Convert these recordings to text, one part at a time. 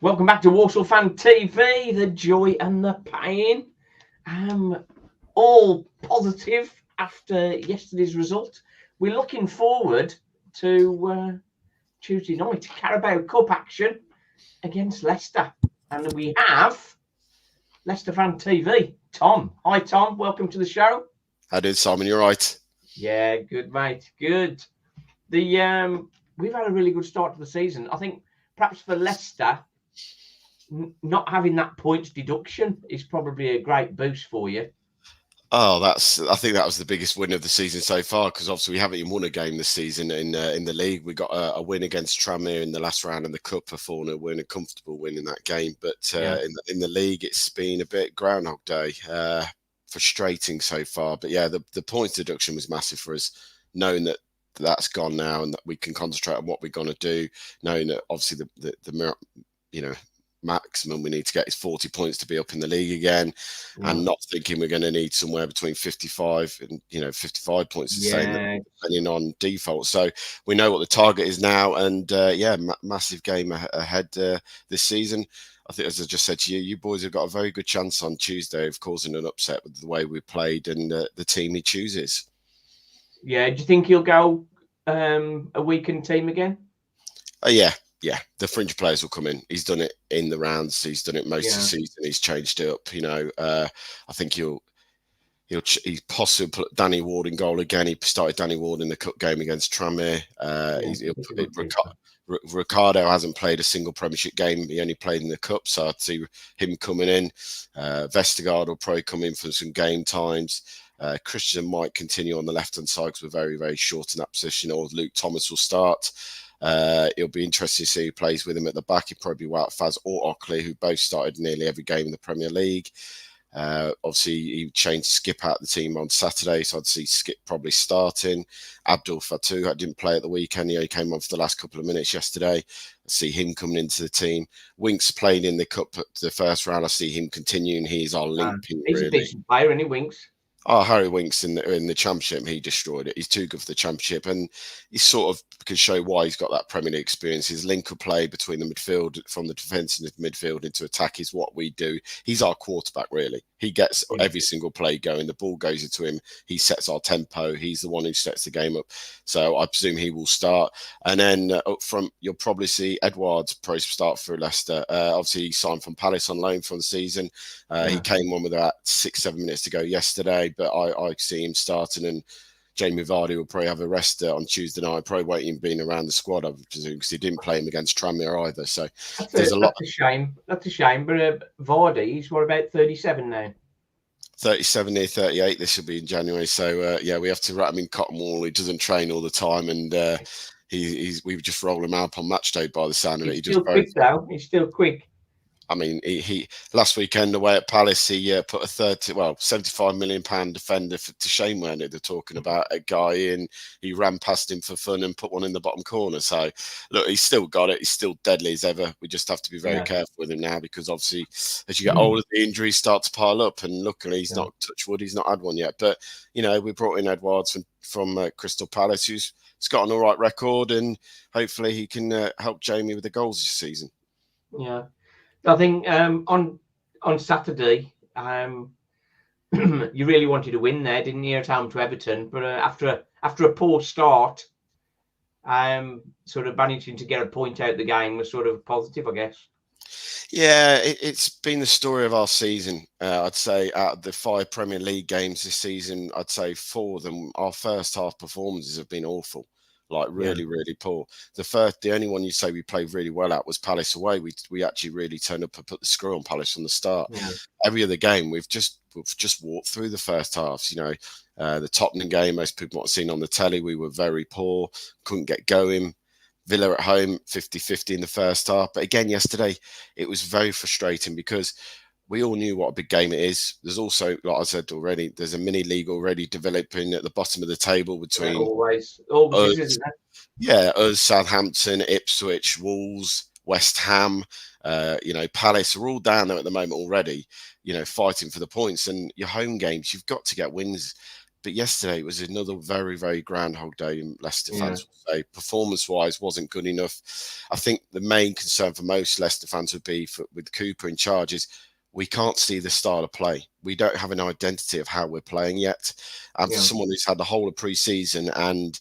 Welcome back to Walsall Fan TV, the joy and the pain. All positive after yesterday's result. We're looking forward to Tuesday night, Carabao Cup action against Leicester. And we have Leicester Fan TV, Tom. Hi, Tom. Welcome to the show. How did Simon? You're right. Yeah, good, mate. Good. We've had a really good start to the season. I think perhaps for Leicester, not having that points deduction is probably a great boost for you. Oh, I think that was the biggest win of the season so far, because obviously we haven't even won a game this season in the league. We got a win against Tranmere in the last round in the cup for 4-0 win, a comfortable win in that game. But in the league, it's been a bit Groundhog Day, frustrating so far. But yeah, the points deduction was massive for us, knowing that that's gone now and that we can concentrate on what we're going to do. Knowing that obviously the maximum we need to get is 40 points to be up in the league again, and not thinking we're going to need somewhere between 55 and 55 points to stay depending on default. So we know what the target is now, and massive game ahead this season. I think, as I just said to you, you boys have got a very good chance on Tuesday of causing an upset with the way we played and the team he chooses. Yeah, do you think he'll go a weakened team again? Yeah, the fringe players will come in. He's done it in the rounds. He's done it most of the season. He's changed it up. I think he'll possibly put Danny Ward in goal again. He started Danny Ward in the cup game against Tranmere. Ricardo hasn't played a single Premiership game. He only played in the cup, so I'd see him coming in. Vestergaard will probably come in for some game times. Christian might continue on the left-hand side because we're very, very short in that position, or Luke Thomas will start. It'll be interesting to see who plays with him at the back. He'll probably be Wout Faz or Ockley, who both started nearly every game in the Premier League. Obviously, he changed Skip out the team on Saturday, so I'd see Skip probably starting. Abdul Fattah, I didn't play at the weekend. He only came on for the last couple of minutes yesterday. I see him coming into the team. Winks played in the cup at the first round. I see him continuing. He's our link. He's a decent player, isn't he, Winks? Oh, Harry Winks in the Championship, he destroyed it. He's too good for the Championship, and he sort of can show why he's got that Premier League experience. His link-up play between the midfield, from the defensive midfield into attack, is what we do. He's our quarterback, really. He gets every single play going. The ball goes into him. He sets our tempo. He's the one who sets the game up. So I presume he will start. And then up front, you'll probably see Edwards probably start for Leicester. Obviously, he signed from Palace on loan for the season. He came on with about 6-7 minutes to go yesterday, but I see him starting, and Jamie Vardy will probably have a rest on Tuesday night. Probably won't even be around the squad, I presume, because he didn't play him against Tranmere either. So that's a shame. That's a shame. But Vardy, he's what, about 37 now? 37, near 38. This will be in January. So we have to wrap him in cotton wool. He doesn't train all the time, and we just roll him out on match day by the sound of it. He's still quick, though. He's still quick. I mean, he last weekend away at Palace, he put a £75 million defender to shame when they're talking about a guy in. He ran past him for fun and put one in the bottom corner. So, look, he's still got it. He's still deadly as ever. We just have to be very careful with him now, because obviously, as you get older, the injuries start to pile up. And luckily, he's not, touch wood, he's not had one yet. But, we brought in Edwards from Crystal Palace, who's got an all right record, and hopefully he can help Jamie with the goals this season. Yeah. I think on Saturday, you really wanted to win there, didn't you, at home to Everton? But after a poor start, sort of managing to get a point out of the game was sort of positive, I guess. Yeah, it's been the story of our season. I'd say out of the 5 Premier League games this season, I'd say 4 of them, our first half performances have been awful. Like really, really poor. The only one you say we played really well at was Palace away. We actually really turned up and put the screw on Palace from the start. Yeah. Every other game we've just walked through the first halves. The Tottenham game, most people might have seen on the telly, we were very poor, couldn't get going. Villa at home, 50-50 in the first half. But again, yesterday, it was very frustrating because we all knew what a big game it is. There's also, like I said already, there's a mini league already developing at the bottom of the table between always us, Southampton, Ipswich, Wolves, West Ham, Palace are all down there at the moment already, fighting for the points. And your home games, you've got to get wins. But yesterday it was another very, very groundhog day, Leicester Yeah. fans would say. Performance-wise, wasn't good enough. I think the main concern for most Leicester fans would be with Cooper in charge is we can't see the style of play. We don't have an identity of how we're playing yet. And for someone who's had the whole of pre-season and,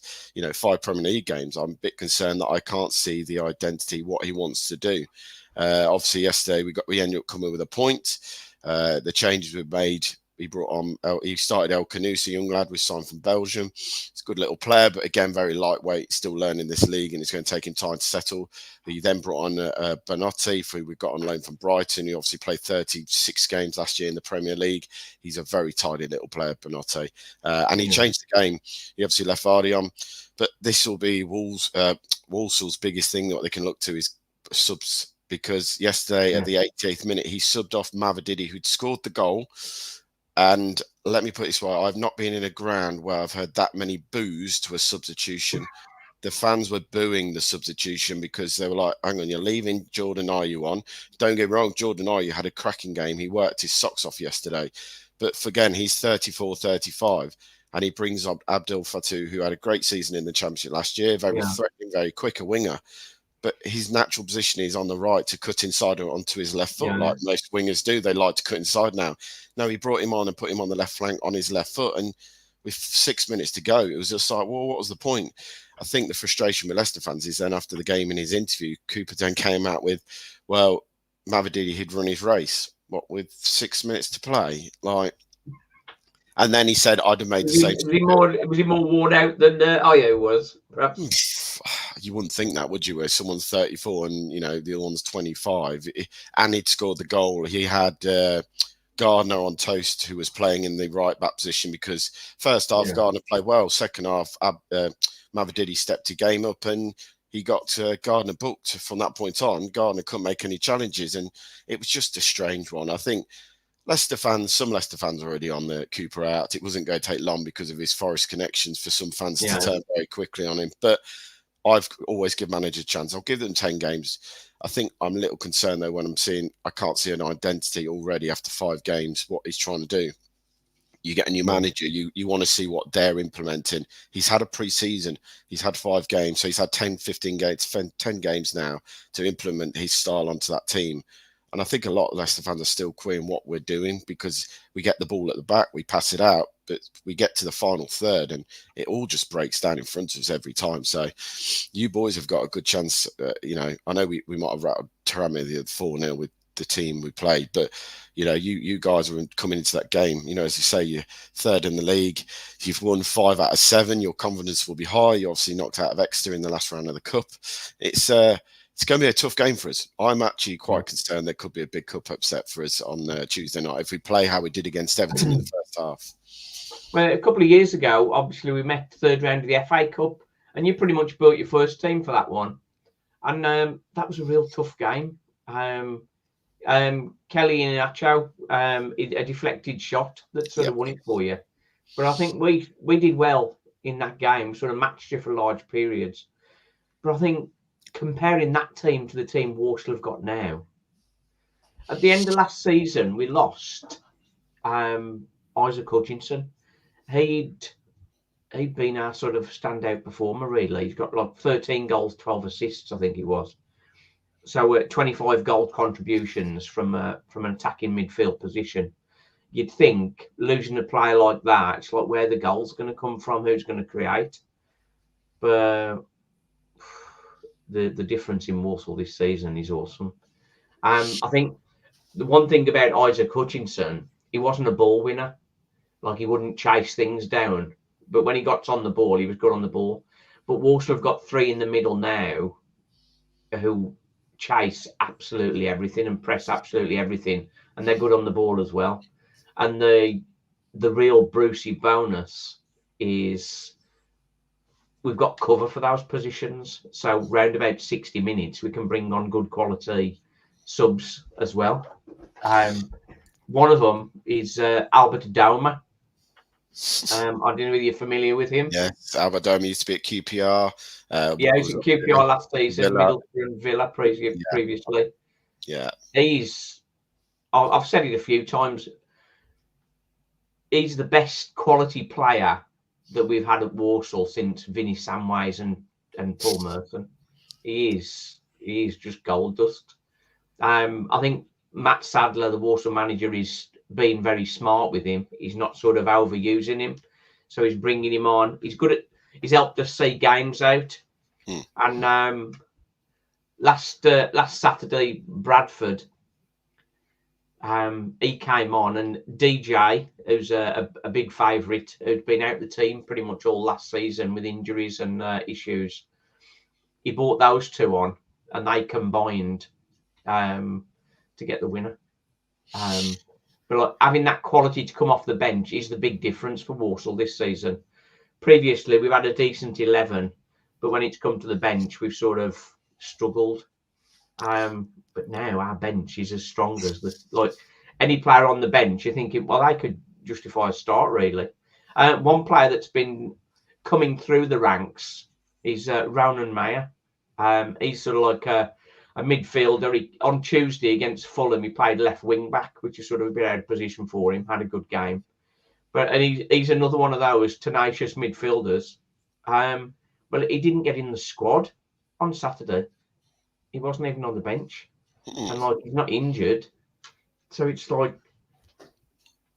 5 Premier League games, I'm a bit concerned that I can't see the identity, what he wants to do. Obviously, yesterday we ended up coming with a point. The changes we made, he started El Canusa, young lad, we signed from Belgium. He's a good little player, but again, very lightweight, still learning this league, and it's going to take him time to settle. He then brought on Banotti, who we got on loan from Brighton. He obviously played 36 games last year in the Premier League. He's a very tidy little player, Banotti. And he changed the game. He obviously left Vardy on. But this will be Walsall's biggest thing that they can look to is subs. Because yesterday at the 88th minute, he subbed off Mavididi, who'd scored the goal. And let me put it this way, I've not been in a ground where I've heard that many boos to a substitution. The fans were booing the substitution because they were like, hang on, you're leaving Jordan Ayew on. Don't get me wrong, Jordan Ayew had a cracking game. He worked his socks off yesterday. But again, he's 34, 35. And he brings up Abdel Fattah, who had a great season in the Championship last year. Very threatening, very quick, a winger. But his natural position is on the right to cut inside or onto his left foot, like most wingers do. They like to cut inside now. No, he brought him on and put him on the left flank on his left foot. And with 6 minutes to go, it was just like, well, what was the point? I think the frustration with Leicester fans is then after the game in his interview, Cooper then came out with, well, Mavididi had run his race, with 6 minutes to play? And then he said, I'd have made the same. Was he more worn out than Ayew was, perhaps? You wouldn't think that, would you? Where someone's 34 and, the other one's 25. And he'd scored the goal. He had Gardner on toast, who was playing in the right-back position because first half, Gardner played well. Second half, Mavididi stepped his game up and he got Gardner booked from that point on. Gardner couldn't make any challenges and it was just a strange one. I think some Leicester fans are already on the Cooper out. It wasn't going to take long because of his Forest connections for some fans to turn very quickly on him. But I've always give managers a chance. I'll give them 10 games. I think I'm a little concerned, though, when I'm seeing I can't see an identity already after 5 games, what he's trying to do. You get a new manager, you want to see what they're implementing. He's had a pre-season. He's had 5 games. So he's had 10, 15 games, 10 games now to implement his style onto that team. And I think a lot of Leicester fans are still querying what we're doing because we get the ball at the back, we pass it out, but we get to the final third and it all just breaks down in front of us every time. So you boys have got a good chance. I know we might have rattled Tarami the 4-0 with the team we played, but you guys are coming into that game. As you say, you're third in the league. You've won 5 out of 7. Your confidence will be high. You're obviously knocked out of Exeter in the last round of the cup. It's going to be a tough game for us. I'm actually quite concerned there could be a big cup upset for us on Tuesday night if we play how we did against Everton in the first half. Well, a couple of years ago, obviously, we met the third round of the FA Cup, and you pretty much built your first team for that one. And that was a real tough game. Kelly Iheanacho, a deflected shot that sort of won it for you. But I think we did well in that game, sort of matched you for large periods. But I think comparing that team to the team Walsall have got now, at the end of last season, we lost Isaac Hutchinson. He'd been our sort of standout performer, really. He's got like 13 goals, 12 assists, I think it was. So 25 goal contributions from an attacking midfield position. You'd think losing a player like that, it's like where the goal's going to come from, who's going to create. But the difference in Walsall this season is awesome. I think the one thing about Isaac Hutchinson, he wasn't a ball winner. Like, he wouldn't chase things down. But when he got on the ball, he was good on the ball. But Walsall have got 3 in the middle now who chase absolutely everything and press absolutely everything. And they're good on the ball as well. And the real Brucey bonus is we've got cover for those positions. So round about 60 minutes, we can bring on good quality subs as well. One of them is Albert Doma. I don't know whether you're familiar with him. Yes, Albert Doma used to be at QPR. He was at QPR last season, Middlesbrough and Villa previously. Yeah. I've said it a few times, he's the best quality player that we've had at Walsall since Vinnie Samways and Paul Merton. He is just gold dust. I think Matt Sadler, the Walsall manager, is being very smart with him. He's not sort of overusing him, so he's bringing him on. He's helped us see games out. And last Saturday, Bradford, he came on, and DJ, who's a big favourite, who'd been out the team pretty much all last season with injuries and issues. He brought those two on, and they combined to get the winner. But like, having that quality to come off the bench is the big difference for Walsall this season. Previously, we've had a decent 11, but when it's come to the bench, we've sort of struggled. But now our bench is as strong as any player on the bench. You're thinking, well, they could justify a start, really. One player that's been coming through the ranks is Ronan Mayer. He's sort of like a midfielder. On Tuesday against Fulham, he played left wing back, which is sort of a bit out of position for him. Had a good game, and he's another one of those tenacious midfielders. Well, he didn't get in the squad on Saturday. He wasn't even on the bench, and like he's not injured, so it's like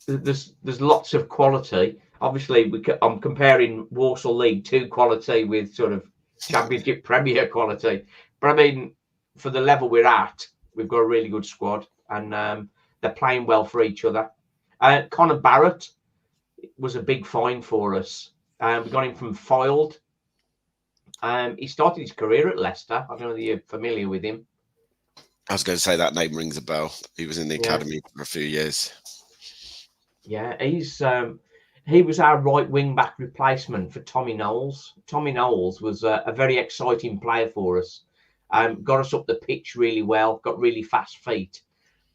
there's lots of quality. Obviously, I'm comparing Walsall League 2 quality with sort of Championship Premier quality, but I mean, for the level we're at, we've got a really good squad, and they're playing well for each other. Connor Barrett was a big find for us. We got him from Fylde. He started his career at Leicester. I don't know whether you're familiar with him. I was going to say that name rings a bell. He was in the academy for a few years. Yeah, he was our right wing back replacement for Tommy Knowles. Tommy Knowles was a very exciting player for us. Got us up the pitch really well, got really fast feet,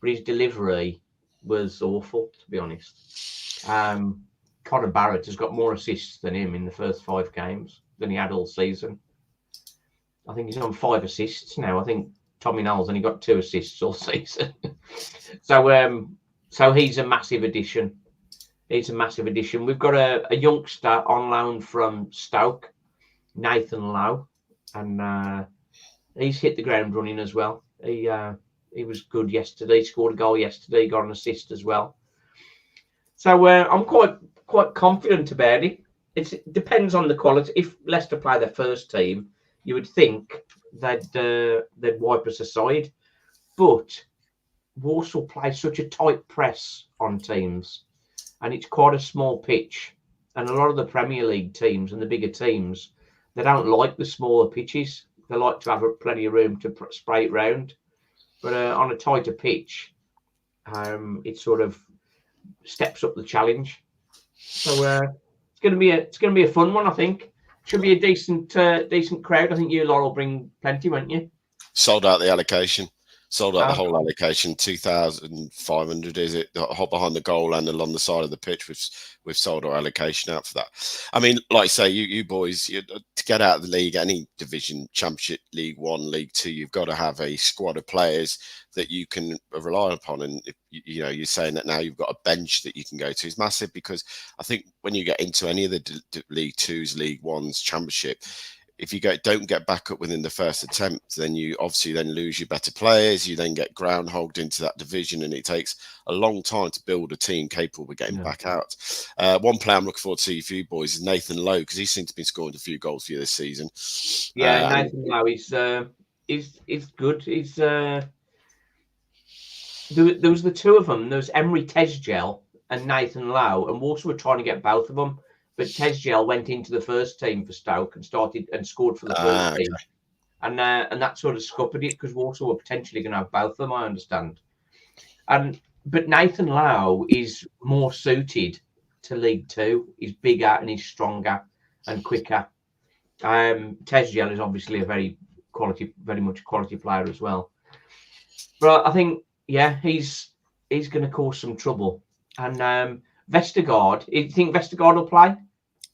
but his delivery was awful, to be honest. Connor Barrett has got more assists than him in the first 5 games than he had all season. I think he's on 5 assists now. I think Tommy Knowles only got 2 assists all season. So he's a massive addition. He's a massive addition. We've got a youngster on loan from Stoke, Nathan Lowe, and he's hit the ground running as well. He was good yesterday. He scored a goal yesterday. Got an assist as well. So I'm quite confident about it. It depends on the quality. If Leicester play their first team, you would think they'd wipe us aside. But Walsall plays such a tight press on teams, and it's quite a small pitch. And a lot of the Premier League teams and the bigger teams, they don't like the smaller pitches. They like to have plenty of room to spray it round. But on a tighter pitch, it sort of steps up the challenge. So it's going to be a fun one, I think. Should be a decent crowd. I think you lot will bring plenty, won't you? Sold out the allocation. Sold out the whole allocation. 2,500 is it? Hot behind the goal and along the side of the pitch. We've sold our allocation out for that. I mean, like I say, you boys, to get out of the league, any division, Championship, League 1, League 2, you've got to have a squad of players that you can rely upon. And if, you're saying that now you've got a bench that you can go to is massive, because I think when you get into any of the League 2s, League 1s, Championship, if you don't get back up within the first attempt, then you obviously then lose your better players. You then get groundhogged into that division, and it takes a long time to build a team capable of getting back out. One player I'm looking forward to for you boys is Nathan Lowe, because he seems to be scoring a few goals for you this season. Yeah, Nathan Lowe is good. He's there was the two of them. There was Emery Tesgel and Nathan Lowe, and Walsall were trying to get both of them. But Tesgel went into the first team for Stoke and scored for the first team. And that sort of scuppered it, because Walsall were potentially going to have both of them, I understand. But Nathan Lowe is more suited to League 2. He's bigger and he's stronger and quicker. Tesgel is obviously a very much a quality player as well. But I think, he's going to cause some trouble. And Vestergaard, you think Vestergaard will play?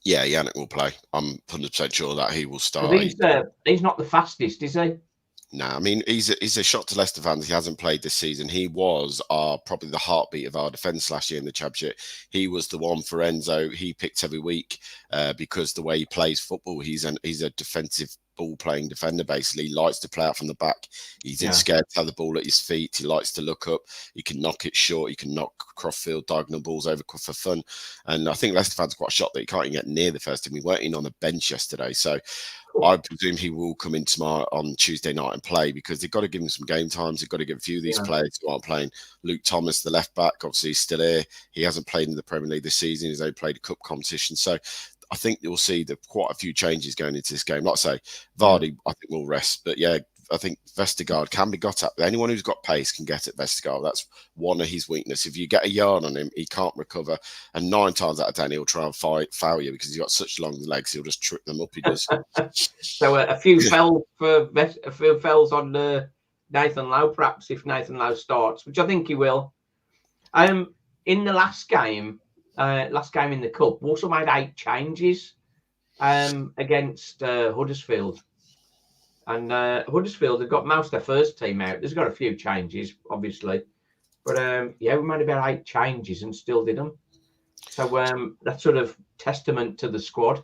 Yeah, Yannick will play. I'm 100% sure that he will start. He's not the fastest, is he? Nah, I mean, he's a shot to Leicester fans. He hasn't played this season. He was probably the heartbeat of our defence last year in the Championship. He was the one for Enzo. He picked every week because the way he plays football, he's a defensive ball-playing defender, basically. He likes to play out from the back. He's scared to have the ball at his feet. He likes to look up. He can knock it short. He can knock cross-field diagonal balls over for fun. And I think Leicester fans are quite shocked that he can't even get near the first team. We weren't in on the bench yesterday. So I presume he will come in tomorrow on Tuesday night and play, because they've got to give him some game times. They've got to give a few of these players who aren't playing. Luke Thomas, the left back, obviously he's still here. He hasn't played in the Premier League this season. He's only played a cup competition. So I think you'll see quite a few changes going into this game. Like I say, Vardy, I think, will rest. But yeah, I think Vestergaard can be got at. Anyone who's got pace can get at Vestergaard. That's one of his weaknesses. If you get a yard on him, he can't recover. And 9 times out of 10, he'll try and foul you because he's got such long legs. He'll just trip them up. He does. So a few fells on Nathan Lowe, perhaps, if Nathan Lowe starts, which I think he will. In the last game in the cup, Walsall made 8 changes against Huddersfield. And Huddersfield have got most of their first team out. There's got a few changes, obviously. But, we made about 8 changes and still did them. So that's sort of testament to the squad.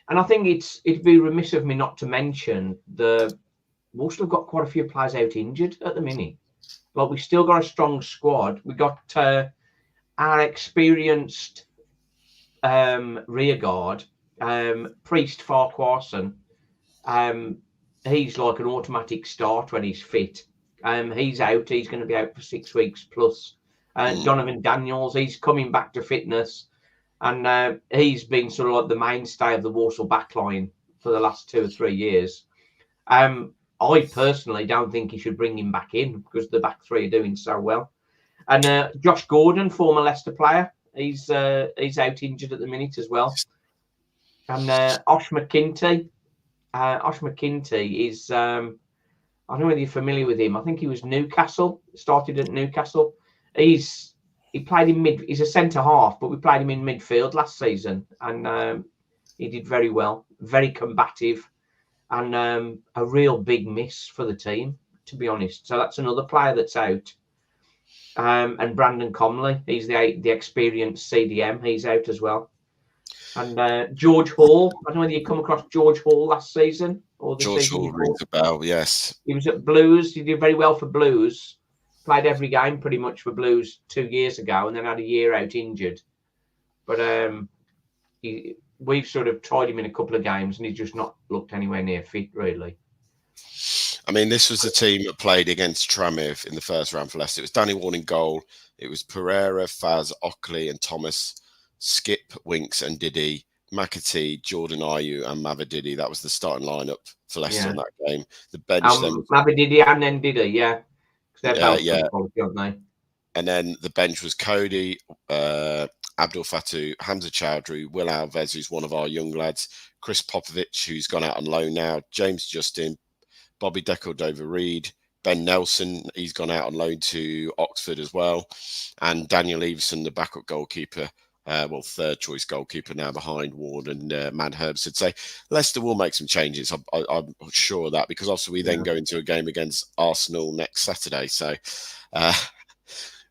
And I think it'd be remiss of me not to mention Walsall have got quite a few players out injured at the minute. But we still got a strong squad. We got our experienced rear guard, Priest Farquharson. He's like an automatic start when he's fit. He's out. He's going to be out for 6 weeks plus. Donovan Daniels, he's coming back to fitness. And he's been sort of like the mainstay of the Walsall backline for the last 2 or 3 years. I personally don't think he should bring him back in because the back three are doing so well. And Josh Gordon, former Leicester player, he's out injured at the minute as well. And Osh McKinty. Osh McKinty is, I don't know whether you're familiar with him. I think he was Newcastle, started at Newcastle. He played in he's a centre half, but we played him in midfield last season. And he did very well, very combative, and a real big miss for the team, to be honest. So that's another player that's out. And Brandon Comley, he's the experienced CDM. He's out as well. And George Hall, I don't know whether you come across George Hall last season or the George season Hall before. rings a bell, yes. He was at Blues. He did very well for Blues. Played every game pretty much for Blues 2 years ago, and then had a year out injured. But we've sort of tried him in a couple of games, and he's just not looked anywhere near fit, really. I mean, this was the team that played against Tranmere in the first round for Leicester. It was Danny Warren in goal. It was Pereira, Faz, Ockley, and Thomas. Skip, Winks, and Diddy. McAtee, Jordan Ayew, and Mavididi. That was the starting lineup for Leicester in that game. The bench then Mavididi and then Diddy, yeah. Because they're both quality, aren't they? And then the bench was Cody, Abdul Fattah, Hamza Chowdhury, Will Alves, who's one of our young lads, Chris Popovich, who's gone out on loan now, James Justin, Bobby Decordova-Reid, Ben Nelson, he's gone out on loan to Oxford as well, and Daniel Everson, the backup goalkeeper, third choice goalkeeper now behind Ward and Mad Herbst. So Leicester will make some changes. I'm sure of that, because obviously we then go into a game against Arsenal next Saturday. So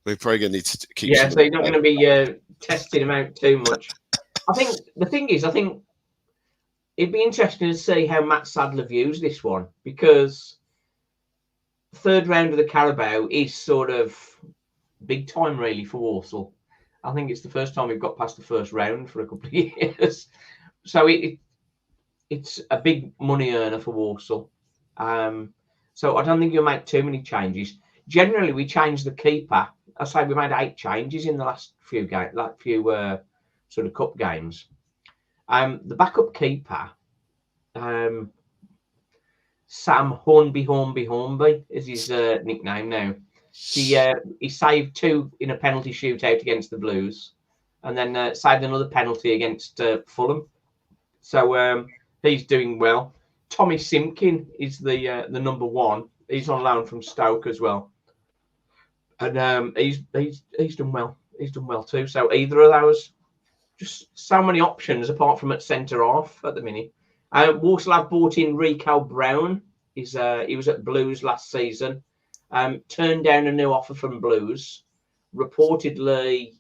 we're probably going to need to keep. Yeah, so you're not going to be testing him out too much. I think the thing is, it'd be interesting to see how Matt Sadler views this one, because third round of the Carabao is sort of big time really for Walsall. I think it's the first time we've got past the first round for a couple of years. So it's a big money earner for Walsall. So I don't think you'll make too many changes. Generally, we change the keeper. I say we made 8 changes in the last few sort of cup games. The backup keeper, Sam Hornby is his nickname now. He saved 2 in a penalty shootout against the Blues, and then saved another penalty against Fulham. So he's doing well. Tommy Simpkin is the number 1. He's on loan from Stoke as well, and he's done well. He's done well too. So either of those, just so many options apart from at centre half at the minute. Walsall have bought in Rico Brown He was at Blues last season. Turned down a new offer from Blues. Reportedly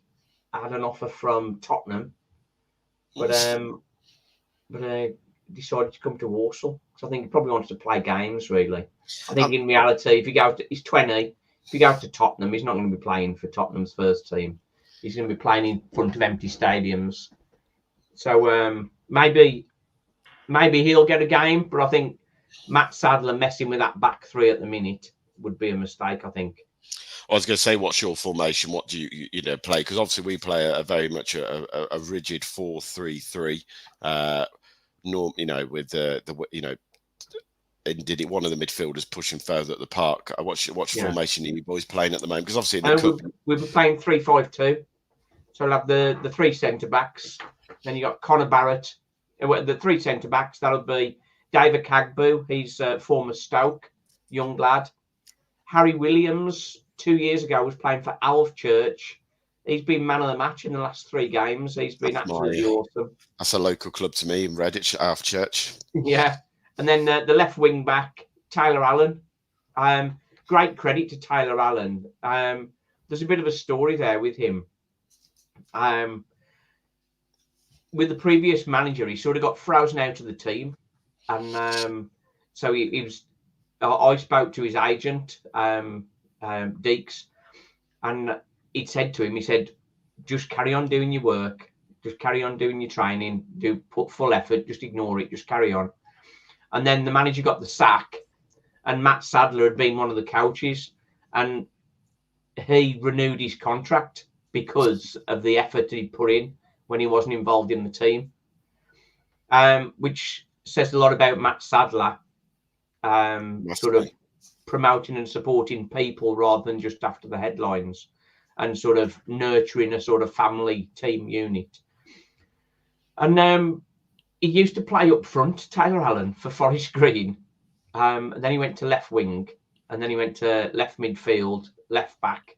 had an offer from Tottenham, but decided to come to Walsall. So I think he probably wants to play games. Really, I think in reality, if he's 20. If you go to Tottenham, he's not going to be playing for Tottenham's first team. He's going to be playing in front of empty stadiums. So maybe he'll get a game, but I think Matt Sadler messing with that back three at the minute would be a mistake, I think. I was going to say, what's your formation? What do you play? Because obviously we play a very much a rigid 4-3-3. With the and did it one of the midfielders pushing further at the park? What's formation are you boys playing at the moment? Because obviously in the cup we'll be playing 3-5-2. So we'll have the three centre backs. Then you got Connor Barrett. The three centre backs, that'll be David Cagboo. He's former Stoke, young lad. Harry Williams, 2 years ago, was playing for Alf Church. He's been man of the match in the last 3 games. He's been absolutely awesome. That's a local club to me in Redditch, Alf Church. Yeah. And then the left wing back, Taylor Allen. Great credit to Taylor Allen. There's a bit of a story there with him. With the previous manager, he sort of got frozen out of the team. And so he was... I spoke to his agent, Deeks, and he'd said to him, he said, just carry on doing your work. Just carry on doing your training. Put full effort. Just ignore it. Just carry on. And then the manager got the sack, and Matt Sadler had been one of the coaches, and he renewed his contract because of the effort he put in when he wasn't involved in the team, which says a lot about Matt Sadler, sort of promoting and supporting people rather than just after the headlines, and sort of nurturing a sort of family team unit. And he used to play up front, Taylor Allen, for Forest Green. And then he went to left wing, and then he went to left midfield, left back,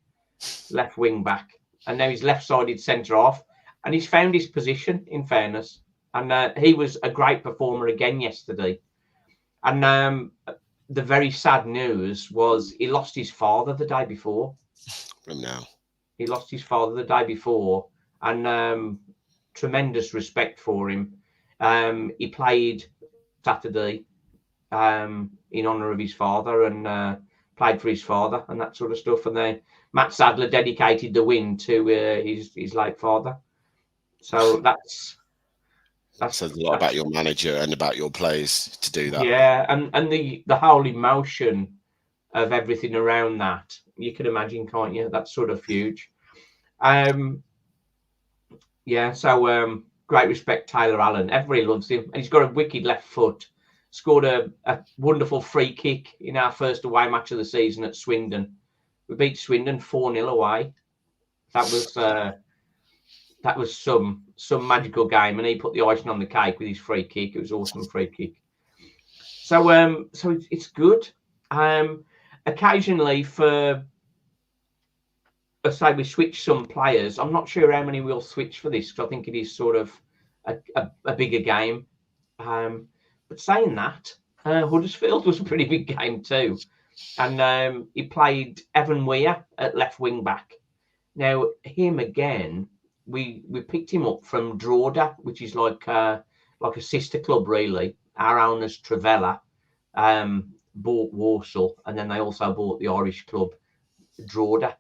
left wing back, and now he's left-sided centre-half. And he's found his position, in fairness. And he was a great performer again yesterday. And the very sad news was he lost his father the day before. He lost his father the day before, and tremendous respect for him. He played Saturday in honour of his father, and played for his father and that sort of stuff. And then Matt Sadler dedicated the win to his late father. So that says a lot about your manager and about your players to do that. Yeah, and the whole emotion of everything around that, you can imagine, can't you? That's sort of huge. So great respect, Taylor Allen. Everybody loves him, and he's got a wicked left foot. Scored a wonderful free kick in our first away match of the season at Swindon. We beat Swindon 4-0 away. That was some magical game, and he put the icing on the cake with his free kick. It was an awesome free kick. So it's good. Occasionally, let's say we switch some players. I'm not sure how many we'll switch for this, because I think it is sort of a bigger game. But saying that, Huddersfield was a pretty big game too. And he played Evan Weir at left wing back. Now, him again, we picked him up from Drogheda, which is like a sister club, really. Our owners, Travella, bought Walsall, and then they also bought the Irish club Drogheda,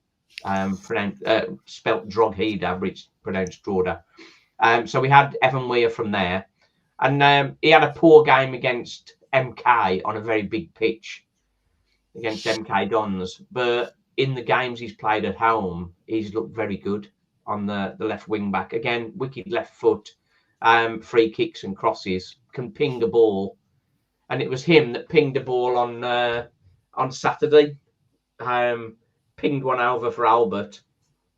spelt Drogheda, but it's pronounced Drogheda. So we had Evan Weir from there. And he had a poor game against MK on a very big pitch against MK Dons. But in the games he's played at home, he's looked very good on the left wing back. Again, wicked left foot, free kicks and crosses, can ping a ball. And it was him that pinged a ball on Saturday. Pinged one over for Albert,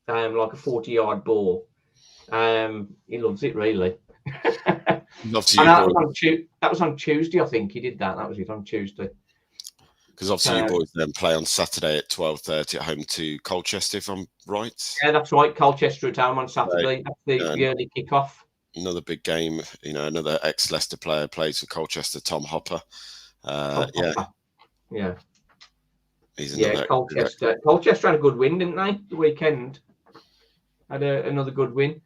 like a 40-yard ball. He loves it, really. That was on Tuesday, I think he did that. That was it, on Tuesday. Because obviously you boys then play on Saturday at 12:30 at home to Colchester, if I'm right. Yeah, that's right. Colchester at home on Saturday. That's the early kick-off. Another big game. Another ex-Leicester player plays for Colchester, Tom Hopper. Yeah. He's Yeah, another. Colchester had a good win, didn't they? The weekend had another good win.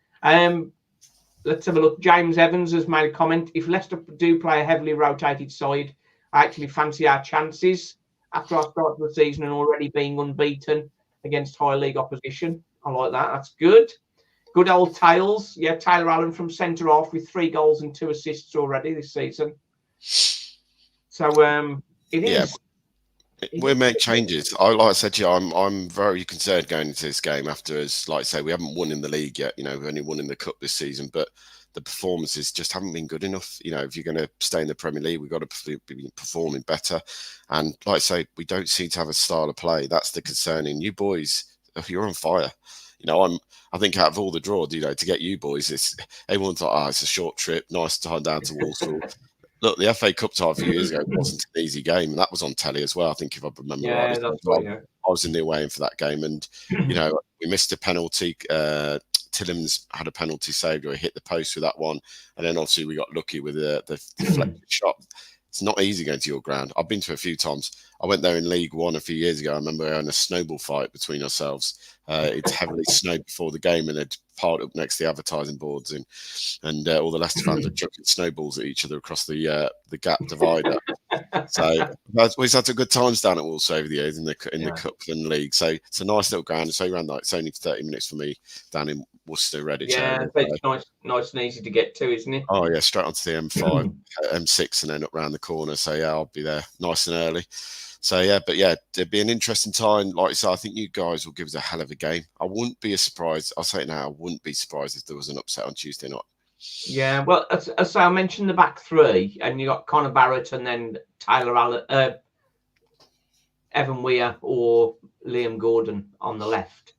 Let's have a look. James Evans has made a comment. If Leicester do play a heavily rotated side, I actually fancy our chances after our start of the season and already being unbeaten against high league opposition. I like that. That's good. Good old Tails. Yeah, Taylor Allen from centre half with 3 goals and 2 assists already this season. So it is. We'll make changes. Like I said to you, I'm very concerned going into this game after, as like I say, we haven't won in the league yet. You know, we've only won in the cup this season, but the performances just haven't been good enough. You know, if you're going to stay in the Premier League, we've got to be performing better. And like I say, we don't seem to have a style of play. That's the concerning. You boys, you're on fire. You know, I think out of all the draw, you know, to get you boys, everyone's like, it's a short trip, nice time down to Walsall. Look, the FA Cup tie a few years ago wasn't an easy game, and that was on telly as well. I think if I remember right, that's right. Yeah. I was in the away end for that game, and you know we missed a penalty. Tillem's had a penalty saved, or he hit the post with that one, and then obviously we got lucky with the deflected shot. It's not easy going to your ground. I've been to a few times. I went there in League One a few years ago. I remember having a snowball fight between ourselves. It's heavily snowed before the game, and they'd piled up next to the advertising boards, and all the Leicester fans were chucking snowballs at each other across the gap divider. So we've had some good times down at Walsall over the years in the cup and league. So it's a nice little ground. So around it's only 30 minutes for me down in Worcester, Redditch. Yeah, it's nice and easy to get to, isn't it? Oh yeah, straight onto the M5, M6, and then up round the corner. So yeah, I'll be there nice and early. So yeah, but yeah, it'd be an interesting time. Like I said, I think you guys will give us a hell of a game. I wouldn't be surprised. I'll say it now. I wouldn't be surprised if there was an upset on Tuesday night. Yeah, well, as I mentioned, the back three, and you got Connor Barrett and then Taylor Allen, Evan Weir or Liam Gordon on the left.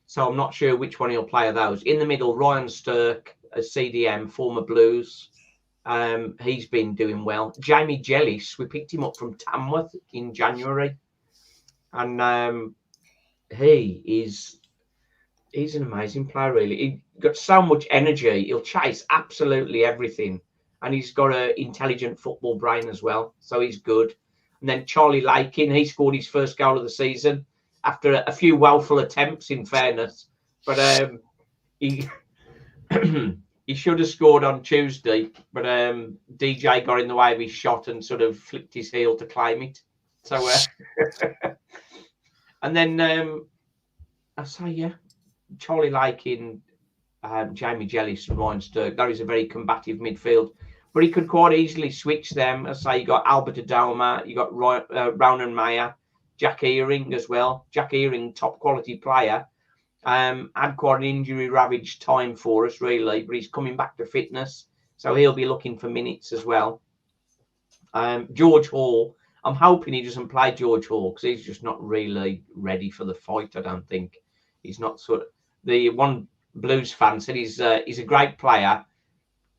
So I'm not sure which one he'll play of those. In the middle, Ryan Stirk, a CDM, former Blues. He's been doing well. Jamie Jellis, we picked him up from Tamworth in January, and he's an amazing player. Really, he got so much energy. He'll chase absolutely everything, and he's got an intelligent football brain as well. So he's good. And then Charlie Lakin, he scored his first goal of the season after a few woeful attempts, in fairness, but he. He should have scored on Tuesday, but DJ got in the way of his shot and sort of flicked his heel to claim it. So, and then I say, yeah, Charlie Lakin, Jamie Jellis, and Ryan Stirk. That is a very combative midfield, but he could quite easily switch them. I say, you got Albert Adoma, you got Ronan Mayer, Jack Earing as well. Jack Earing, top quality player. Had quite an injury-ravaged time for us, really, but he's coming back to fitness, so he'll be looking for minutes as well. George Hall, I'm hoping he doesn't play George Hall because he's just not really ready for the fight. I don't think he's not sort of the one Blues fan said he's a great player.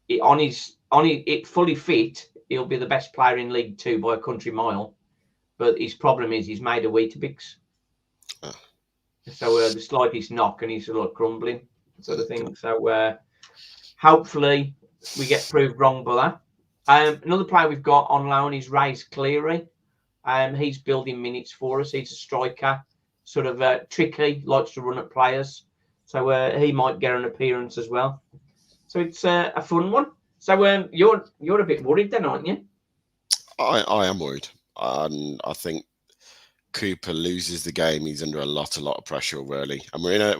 It fully fit, he'll be the best player in League Two by a country mile, but his problem is he's made of Weetabix. So the slightest knock and he's sort of crumbling, sort of thing. So hopefully we get proved wrong by that. Another player we've got on loan is Race Cleary. He's building minutes for us. He's a striker, sort of tricky, likes to run at players. So he might get an appearance as well. So it's a fun one. So you're a bit worried then, aren't you? I am worried. I think Cooper loses the game, he's under a lot of pressure already, and we're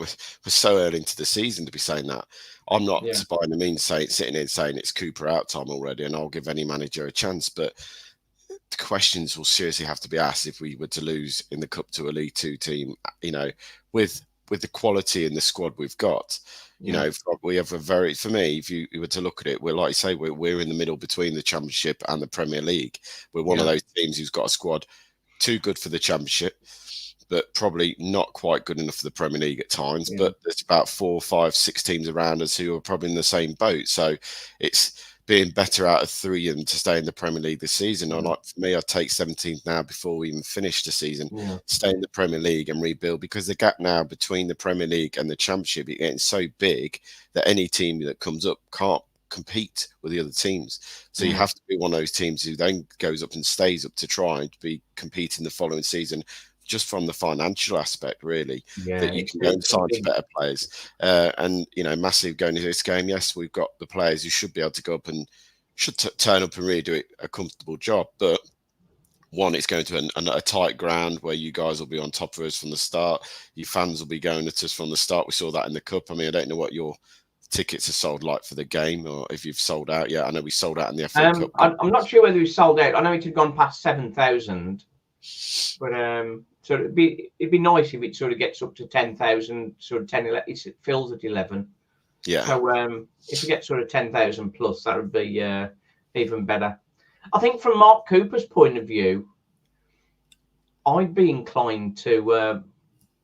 so early into the season to be saying that. I'm not by any means sitting in saying it's Cooper out time already, and I'll give any manager a chance. But the questions will seriously have to be asked if we were to lose in the cup to a League Two team. You know, with the quality in the squad we've got. You know, we have a very, for me, if you were to look at it, we're like you say, we're in the middle between the Championship and the Premier League. We're one of those teams who's got a squad too good for the Championship, but probably not quite good enough for the Premier League at times. But there's about 4, 5, 6 teams around us who are probably in the same boat. So it's being better out of 3 and to stay in the Premier League this season. Or like for me, I'd take 17th now before we even finish the season. Stay in the Premier League and rebuild, because the gap now between the Premier League and the Championship is getting so big that any team that comes up can't compete with the other teams. So you have to be one of those teams who then goes up and stays up to try and be competing the following season, just from the financial aspect, really, that you can go and sign better players. And, you know, massive going into this game. Yes, we've got the players who should be able to go up and should turn up and really do a comfortable job. But one, it's going to a tight ground where you guys will be on top of us from the start. Your fans will be going at us from the start. We saw that in the Cup. I mean, I don't know what your tickets are sold like for the game, or if you've sold out yet. I know we sold out in the FA Cup. I'm not sure whether we sold out. I know it had gone past 7,000, but so it'd be nice if it sort of gets up to 10,000, sort of 10, 11. It fills at 11. Yeah. So if we get sort of 10,000 plus, that would be even better. I think from Mark Cooper's point of view, I'd be inclined to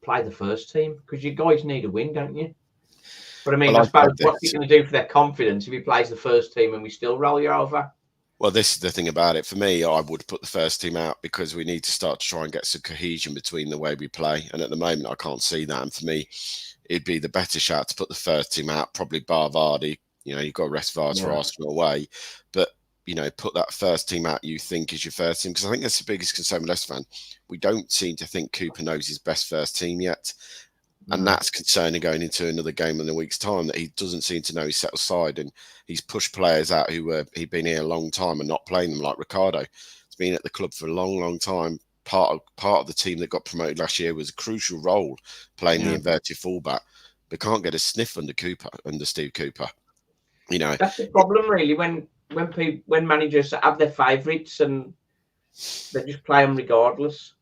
play the first team, because you guys need a win, don't you? But I mean, I suppose what's he going to do for their confidence if he plays the first team and we still roll you over? Well, this is the thing about it. For me, I would put the first team out because we need to start to try and get some cohesion between the way we play. And at the moment, I can't see that. And for me, it'd be the better shout to put the first team out, probably bar Vardy. You know, you've got to rest Vardy for Arsenal away. But, you know, put that first team out you think is your first team. Because I think that's the biggest concern with Leicester fan. We don't seem to think Cooper knows his best first team yet. And that's concerning going into another game in a week's time, that he doesn't seem to know his set aside, and he's pushed players out who he'd been here a long time and not playing them, like Ricardo. He's been at the club for a long, long time. Part of the team that got promoted last year was a crucial role playing the inverted fullback, but can't get a sniff under Steve Cooper. You know, that's the problem really when managers have their favourites and they just play them regardless.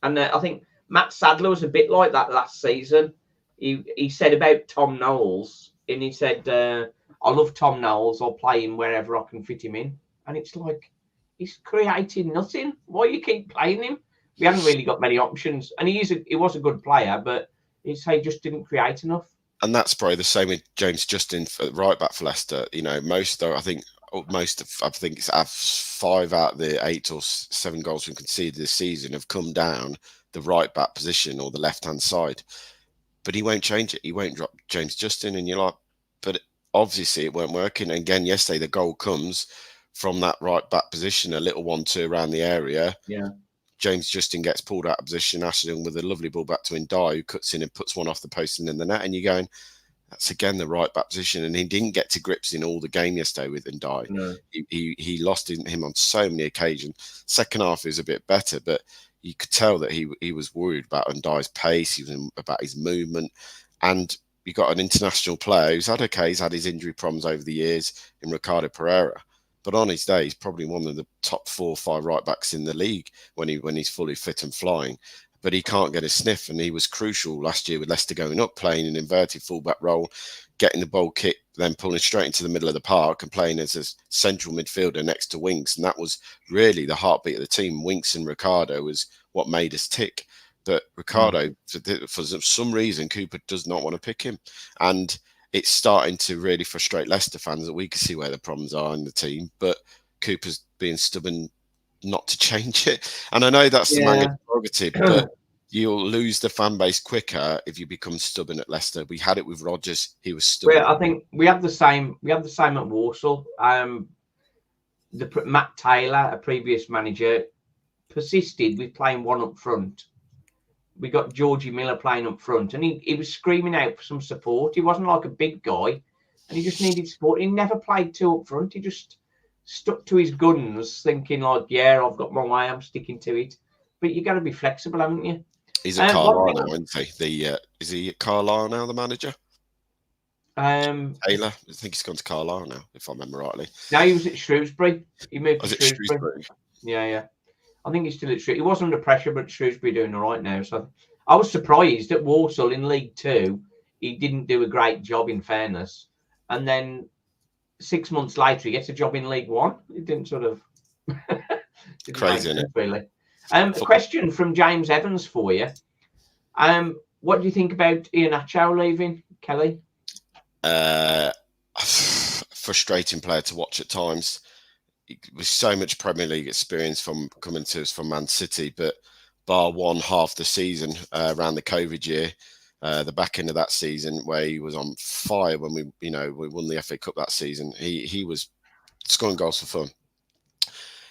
And I think Matt Sadler was a bit like that last season. He said about Tom Knowles, and he said, I love Tom Knowles, I'll play him wherever I can fit him in. And it's like, he's creating nothing. Why you keep playing him? We haven't really got many options. And he was a good player, but he just didn't create enough. And that's probably the same with James Justin, for right back for Leicester. You know, I think it's 5 out of the 8 or 7 goals we conceded this season have come down the right back position or the left hand side, but he won't change it. He won't drop James Justin, and you're like, but obviously it weren't working. And again, yesterday the goal comes from that right back position, a little 1-2 around the area. Yeah, James Justin gets pulled out of position. Ashton with a lovely ball back to Ndai, who cuts in and puts one off the post and in the net. And you're going, that's again the right back position. And he didn't get to grips in all the game yesterday with Ndai. No. He lost him on so many occasions. Second half is a bit better, but you could tell that he was worried about Ndai's pace, he was about his movement. And you got an international player who's he's had his injury problems over the years in Ricardo Pereira. But on his day, he's probably one of the top 4 or 5 right backs in the league when he's fully fit and flying. But he can't get a sniff, and he was crucial last year with Leicester going up, playing an inverted fullback role, getting the ball kicked, then pulling straight into the middle of the park and playing as a central midfielder next to Winks. And that was really the heartbeat of the team. Winks and Ricardo was what made us tick. But Ricardo, for some reason, Cooper does not want to pick him. And it's starting to really frustrate Leicester fans that we can see where the problems are in the team. But Cooper's being stubborn not to change it. And I know that's the manager's prerogative, but you'll lose the fan base quicker if you become stubborn at Leicester. We had it with Rodgers; he was stubborn. Well, I think we have the same. We have the same at Walsall. Matt Taylor, a previous manager, persisted with playing one up front. We got Georgie Miller playing up front, and he was screaming out for some support. He wasn't like a big guy, and he just needed support. He never played 2 up front. He just stuck to his guns, thinking like, "Yeah, I've got my way. I'm sticking to it." But you got to be flexible, haven't you? He's at Carlisle now, isn't he? Is he at Carlisle now, the manager? Taylor, I think he's gone to Carlisle now, if I remember rightly. No, he was at Shrewsbury. He moved to Shrewsbury. Yeah. I think he's still at Shrewsbury. He was under pressure, but Shrewsbury doing all right now. So I was surprised at Walsall in League 2. He didn't do a great job, in fairness. And then 6 months later, he gets a job in League 1. It didn't sort of... Crazy, isn't it? Really. A question from James Evans for you. What do you think about Iheanacho leaving, Kelly? Frustrating player to watch at times. With so much Premier League experience from coming to us from Man City, but bar one half the season around the COVID year, the back end of that season where he was on fire when we won the FA Cup that season. He was scoring goals for fun.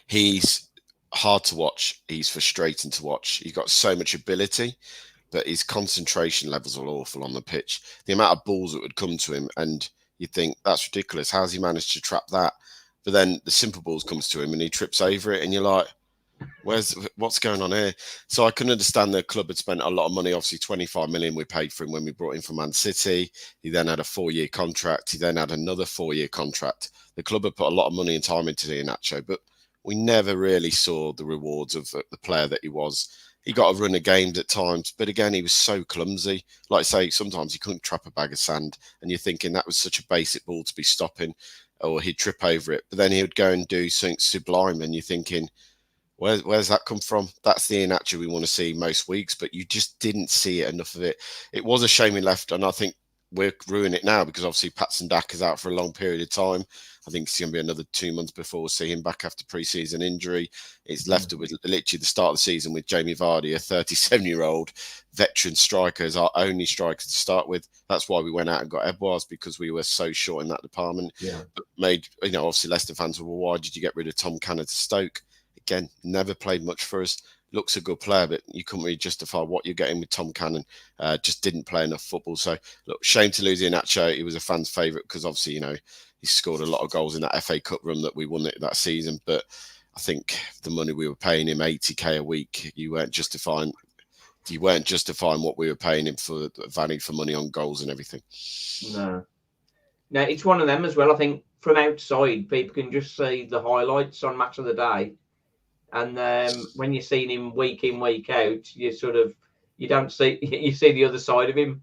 He's hard to watch. He's frustrating to watch. He's got so much ability, but his concentration levels are awful on the pitch. The amount of balls that would come to him, and you think that's ridiculous. How's he managed to trap that? But then the simple balls comes to him and he trips over it, and you're like, what's going on here? So I couldn't understand the club had spent a lot of money. Obviously, 25 million we paid for him when we brought him from Man City. He then had a 4-year contract. He then had another 4-year contract. The club had put a lot of money and time into Iheanacho, but we never really saw the rewards of the player that he was. He got a run of games at times, but again, he was so clumsy. Like I say, sometimes he couldn't trap a bag of sand, and you're thinking that was such a basic ball to be stopping, or he'd trip over it. But then he would go and do something sublime, and you're thinking, where's that come from? That's the Iheanacho we want to see most weeks, but you just didn't see it enough of it. It was a shame he left, and I think we're ruining it now because obviously Patson Daka is out for a long period of time. I think it's going to be another 2 months before we'll see him back after pre-season injury. It's left with literally the start of the season with Jamie Vardy, a 37-year-old veteran striker, as our only striker to start with. That's why we went out and got Edwards, because we were so short in that department. Yeah. But obviously Leicester fans were, well, why did you get rid of Tom Cannon to Stoke? Again, never played much for us. Looks a good player, but you couldn't really justify what you're getting with Tom Cannon. Just didn't play enough football. So, look, shame to lose Iheanacho. He was a fan's favourite because obviously, he scored a lot of goals in that FA Cup run that we won it that season. But I think the money we were paying him, 80k a week, you weren't justifying what we were paying him for value for money on goals and everything. No, it's one of them as well. I think from outside, people can just see the highlights on Match of the Day. And when you're seeing him week in, week out, you don't see, you see the other side of him.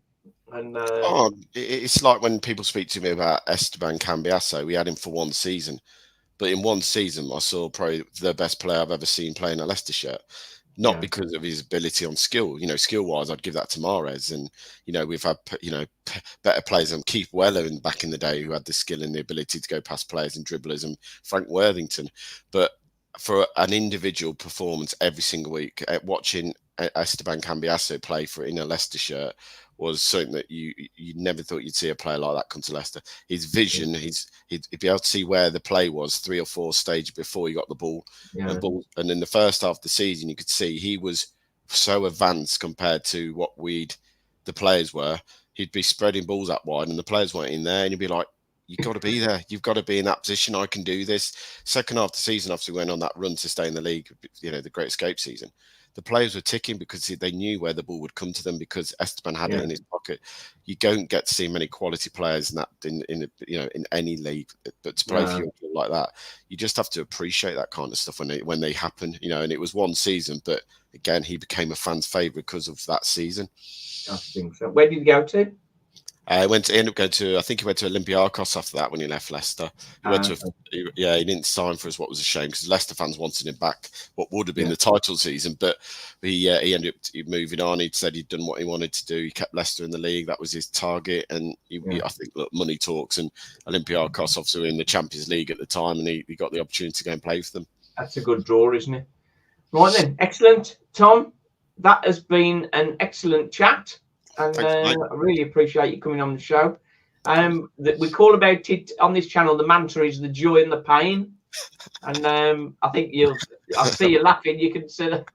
And it's like when people speak to me about Esteban Cambiasso. We had him for 1 season, but in 1 season, I saw probably the best player I've ever seen playing a Leicester shirt. Not because of his ability on skill, skill-wise, I'd give that to Mahrez. And, we've had, better players than Keith Weller back in the day who had the skill and the ability to go past players and dribblers, and Frank Worthington. But for an individual performance every single week, watching Esteban Cambiasso play in a Leicester shirt was something that you never thought you'd see a player like that come to Leicester. His vision, he'd be able to see where the play was 3 or 4 stages before he got the ball. And in the first half of the season, you could see he was so advanced compared to what the players were. He'd be spreading balls out wide and the players weren't in there, and he'd be like, you've got to be there. You've got to be in that position. I can do this. Second half of the season, obviously, went on that run to stay in the league, the Great Escape season. The players were ticking because they knew where the ball would come to them because Esteban had it in his pocket. You don't get to see many quality players in any league, but to play for you like that, you just have to appreciate that kind of stuff when they happen. And it was 1 season, but again, he became a fan's favourite because of that season. I think so. Where did you go to? He ended up going to, I think he went to Olympiacos after that when he left Leicester. He didn't sign for us, what was a shame, because Leicester fans wanted him back, what would have been the title season. But he ended up moving on. He'd said he'd done what he wanted to do. He kept Leicester in the league. That was his target. And I think, look, money talks. And Olympiacos obviously were in the Champions League at the time, and he got the opportunity to go and play for them. That's a good draw, isn't it? Right then, excellent. Tom, that has been an excellent chat. And I really appreciate you coming on the show. We call about it on this channel, the mantra is the joy and the pain. And I think I see you laughing. You can see what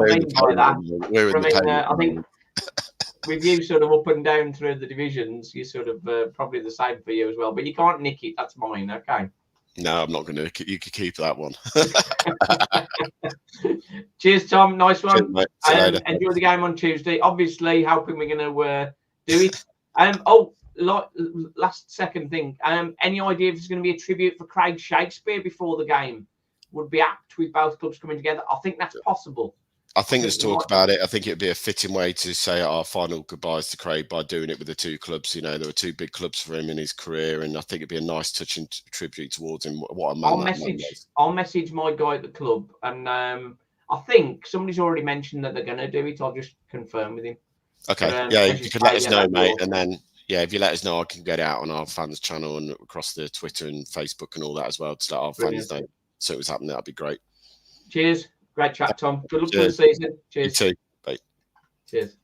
I mean by that. I think with you sort of up and down through the divisions, you sort of probably the same for you as well. But you can't nick it. That's mine. Okay. No, I'm not going to. You can keep that one. Cheers, Tom. Nice one. Cheers, enjoy the game on Tuesday. Obviously, hoping we're going to do it. Last second thing. Any idea if there's going to be a tribute for Craig Shakespeare before the game? Would be apt with both clubs coming together. I think that's possible. I think there's talk about it. I think it'd be a fitting way to say our final goodbyes to Craig by doing it with the 2 clubs. There were 2 big clubs for him in his career, and I think it'd be a nice touching tribute towards him. What a man! I'll message my guy at the club, and I think somebody's already mentioned that they're going to do it. I'll just confirm with him. Okay, you can let us know, mate, and then if you let us know, I can get it out on our fans channel and across the Twitter and Facebook and all that as well to let our fans know so what's happening. That'd be great. Cheers. Great chat, Tom. Good luck for the season. Cheers. You too. Bye. Cheers.